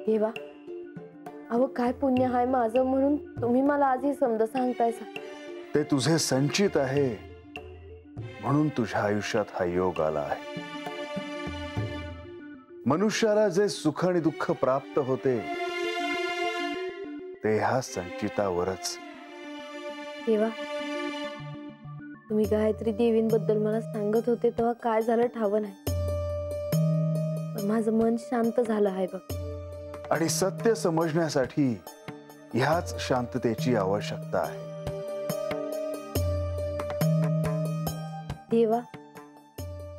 देवा, अहो काय पुण्य आहे माझं म्हणून तुम्ही मला आज ही समज सांगतायसा? ते तुझे संचित आहे म्हणून तुझ्या आयुष्यात हा योग आला आहे. मनुष्याला जे सुख आणि दुःख प्राप्त होते ते ह्या संचितावरच. देवा, तुम्ही गायत्री देवींबद्दल मला सांगत होते तेव्हा काय झालं ठाव नाही, पण माझं मन शांत झालं आहे बघ. आणि सत्य समजण्यासाठी ह्याच शांततेची आवश्यकता आहे. देवा,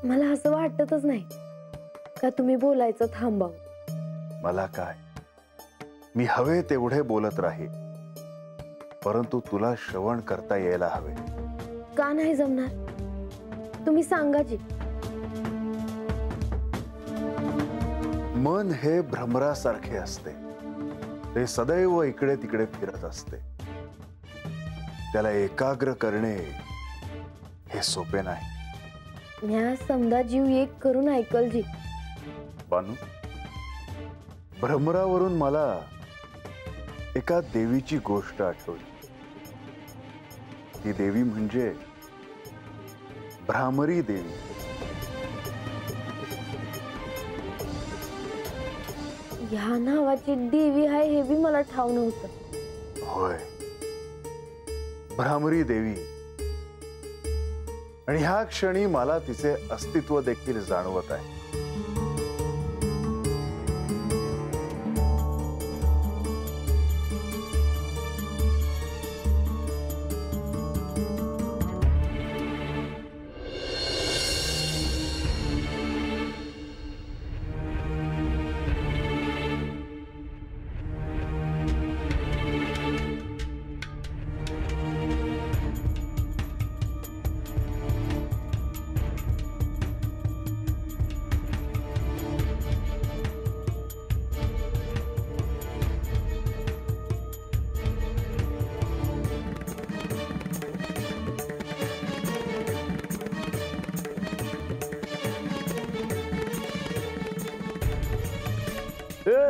मला असं वाटतच नाही का तुम्ही बोलायचं थांबाव. मला काय, मी हवे तेवढे बोलत राहील, परंतु तुला श्रवण करता यायला हवे. का नाही जमणार? तुम्ही सांगा जी. मन हे भ्रमरासारखे असते, ते सदैव इकडे तिकडे फिरत असते. त्याला एकाग्र करणे हे सोपे नाही. म्या समजा जीव एक करून ऐकल जी. बानू, भ्रमरावरून मला एका देवीची गोष्ट आठवली. ती देवी म्हणजे भ्रामरी देवी. ह्या नावाची देवी आहे हे बी मला ठाव नव्हतं. होय, भ्रामरी देवी. आणि ह्या क्षणी मला तिचे अस्तित्व देखील जाणवत आहे.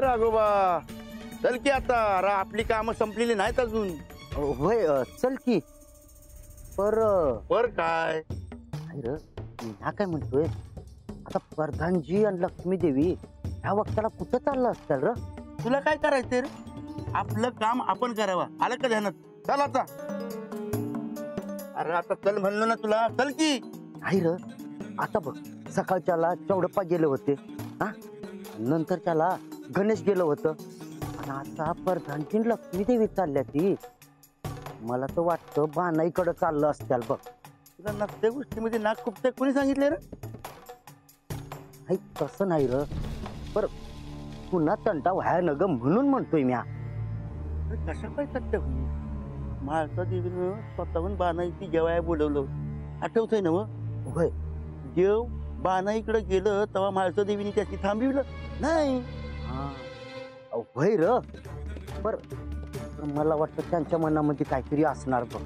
राघोबा, चल की आता. आपली कामं संपलेली नाहीत अजून. होय, चल की. पर काय हा काय म्हणतोय आता? प्रधानजी आणि लक्ष्मी देवी ह्या वक्ताला कुठं चाललं असतं र? तुला काय करायचंय रे? आपलं काम आपण करावं, आलं का ध्यानात? चल आता. अरे आता चल म्हणलो ना तुला, चल की. नाही र, आता बघ, सकाळच्याला चौडप्पा गेले होते, हा, नंतरच्याला गणेश गेलं होतं, आणि आता प्रधानजी लक्ष्मी देवी चालल्या. ती मला तर वाटतं बानाईकडे चाललं असत्याल बघ. तुला नसत्या गोष्टीमध्ये नाक खुपतंय कोणी सांगितलं रे? तसं नाही र, पर पुन्हा तंटा व्हाय न ग म्हणून म्हणतोय म्या. कशा काय सत्य होईल? महाळसा देवीनं स्वतःहून बानाईची जेवाय बोलवलं, आठवतंय ना? होय, देव बानाईकडे गेलं तेव्हा महाळसा देवीने त्याची थांबविलं नाही. होय र, पर मला वाटतं त्यांच्या मनामध्ये काहीतरी असणार बघ,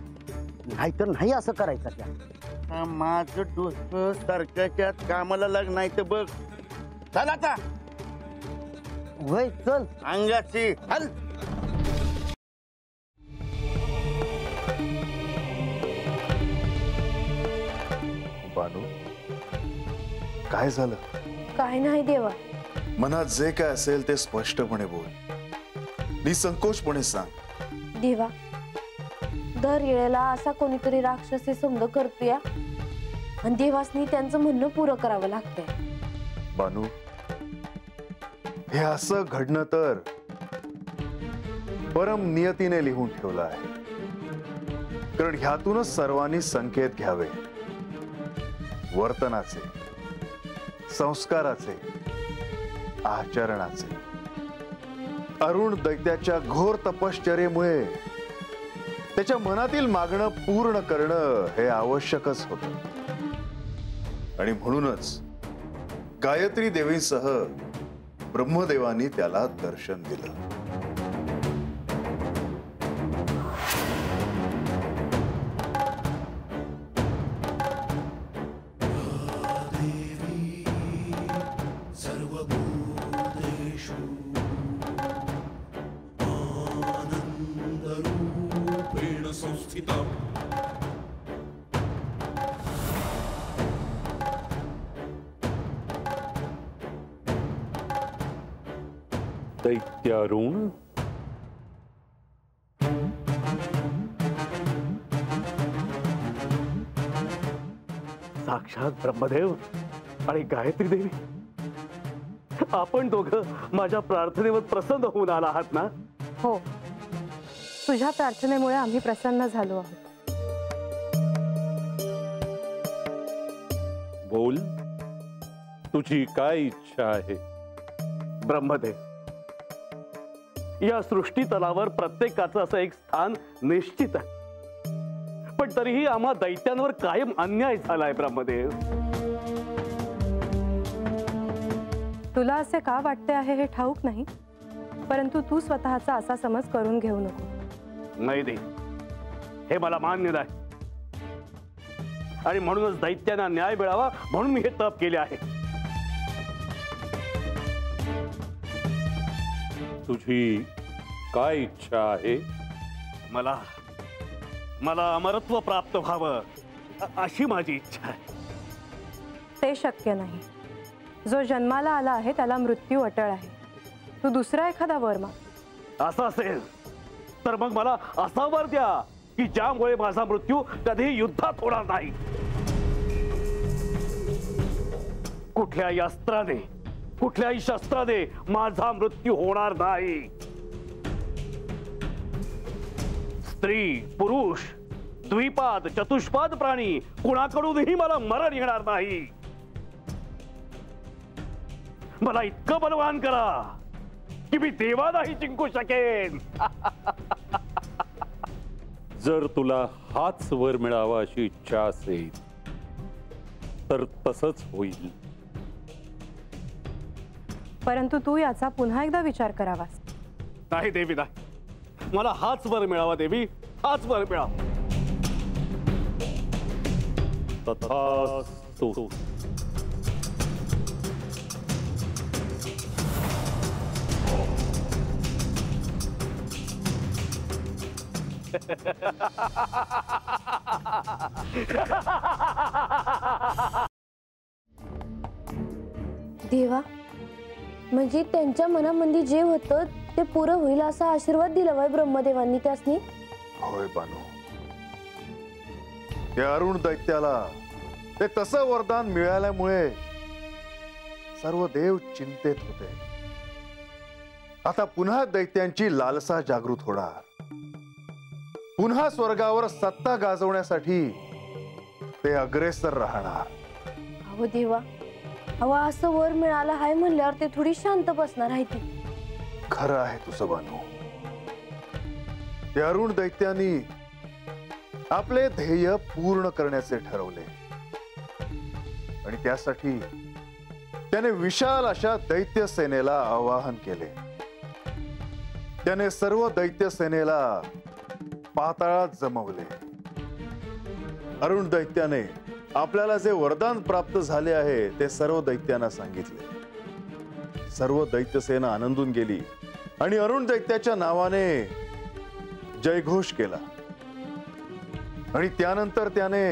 नाहीतर नाही असं करायचं त्या. माझं डोसं सारख्याच्यात कामाला लाग नाही तर बघ. चल आता. होय, चल. अंगाची हल. बानू, काय झालं? काय नाही देवा. मनात जे काय असेल ते स्पष्टपणे बोल, निसंकोचपणे सांग. देवा, दर वेळेला असा कोणीतरी राक्षसी समज करतोय आणि देवासनी त्यांचं म्हणणं पुरं करावं लागतंय. बानू, हे असं घडणं तर परम नियतीने लिहून ठेवलं आहे, कारण ह्यातूनच सर्वांनी संकेत घ्यावे. वर्तनाचे, संस्काराचे, आचरणाचे. अरुण दैत्याच्या घोर तपश्चर्येमुळे त्याच्या मनातील मागणं पूर्ण करणं हे आवश्यकच होतं. आणि म्हणूनच गायत्री देवीसह ब्रह्मदेवानी त्याला दर्शन दिलं. दैत्यारुण, साक्षात ब्रह्मदेव आणि गायत्री देवी, आपण दोघं माझ्या प्रार्थनेवर प्रसन्न होऊन आला आहात ना? हो, तुझ्या प्रार्थनेमुळे आम्ही प्रसन्न झालो आहोत. बोल, तुझी काय इच्छा आहे? ब्रह्मदेव, या सृष्टी तलावर प्रत्येकाचं असं एक स्थान निश्चित आहे, पण तरीही आम्हा दैत्यांवर कायम अन्याय झालाय. ब्रह्मदेव, तुला असे का वाटते आहे हे ठाऊक नाही, परंतु तू स्वतःचा असा समज करून घेऊ नको. नाही दे, हे मला मान्य नाही, आणि म्हणूनच दैत्यांना न्याय मिळावा म्हणून मी हे तप केले आहे. तुझी काय इच्छा आहे? मला मला अमरत्व प्राप्त व्हावं अशी माझी इच्छा आहे. ते शक्य नाही. जो जन्माला आला आहे त्याला मृत्यू अटळ आहे. तू दुसरा एखादा वर माग. असं असेल तर मग मला असा वर द्या की ज्यामुळे माझा मृत्यू कधीही युद्धात होणार नाही. कुठल्याही अस्त्राने, कुठल्याही शस्त्राने माझा मृत्यू होणार नाही. स्त्री, पुरुष, द्विपाद, चतुष्पाद प्राणी कुणाकडूनही मला मरण येणार नाही. मला इतकं बलवान करा की मी देवालाही जिंकू शकेन. जर तुला हाच वर मिळावा अशी इच्छा असेल तर तसंच होईल. परंतु तू याचा पुन्हा एकदा विचार करावास. नाही देवी, नाही. मला हाच वर मिळावा देवी, हाच वर मिळावा. तथास्तु. देवा, म्हणजे त्यांच्या मनामध्ये जे होतं ते पुरं होईल असा आशीर्वाद दिला वय ब्रह्मदेवांनी त्यासनी. होय बानू, त्या अरुण दैत्याला ते तसं वरदान मिळाल्यामुळे सर्व देव चिंतेत होते. आता पुन्हा दैत्यांची लालसा जागृत होणार. पुन्हा स्वर्गावर सत्ता गाजवण्यासाठी ते अग्रेसर राहणार. अहो देवा, अहो असं वर मिळालं हाय म्हणल्यावर ते थोडी शांत बसणार आहे ती. खरं आहे तुझं बानू. त्या अरुण दैत्यांनी आपले ध्येय पूर्ण करण्याचे ठरवले आणि त्यासाठी त्याने विशाल अशा दैत्य सेनेला आवाहन केले. त्याने सर्व दैत्य सेनेला पाताळात जमवले. अरुण दैत्याने आपल्याला जे वरदान प्राप्त झाले आहे ते सर्व दैत्यांना सांगितले. सर्व दैत्य सेना आनंदून गेली आणि अरुण दैत्याच्या नावाने जयघोष केला. आणि त्यानंतर त्याने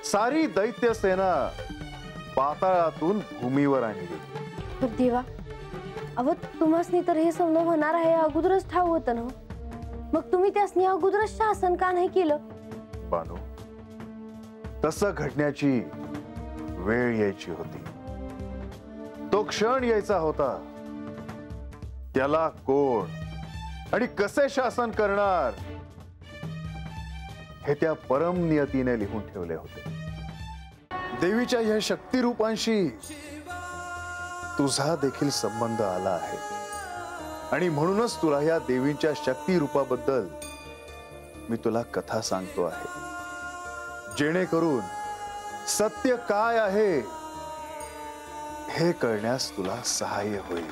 सारी दैत्य सेना पाताळातून भूमीवर आणली. देवा, अहो तुम्हासनी तर हे समजा होणार आहे अगोदरच ठाव होतं ना, मग तुम्ही त्यासनी अगोदरच शासन का नाही केलं? बानू, तसं घडण्याची वेळ यायची होती. तो क्षण यायचा होता. त्याला कोण आणि कसे शासन करणार हे त्या परम नियतीने लिहून ठेवले होते. देवीच्या या शक्ती रूपांशी तुझा देखील संबंध आला आहे आणि म्हणूनच तुला या देवींच्या शक्ती रूपाबद्दल मी तुला कथा सांगतो आहे, जेणेकरून सत्य काय आहे हे कळण्यास तुला सहाय्य होईल.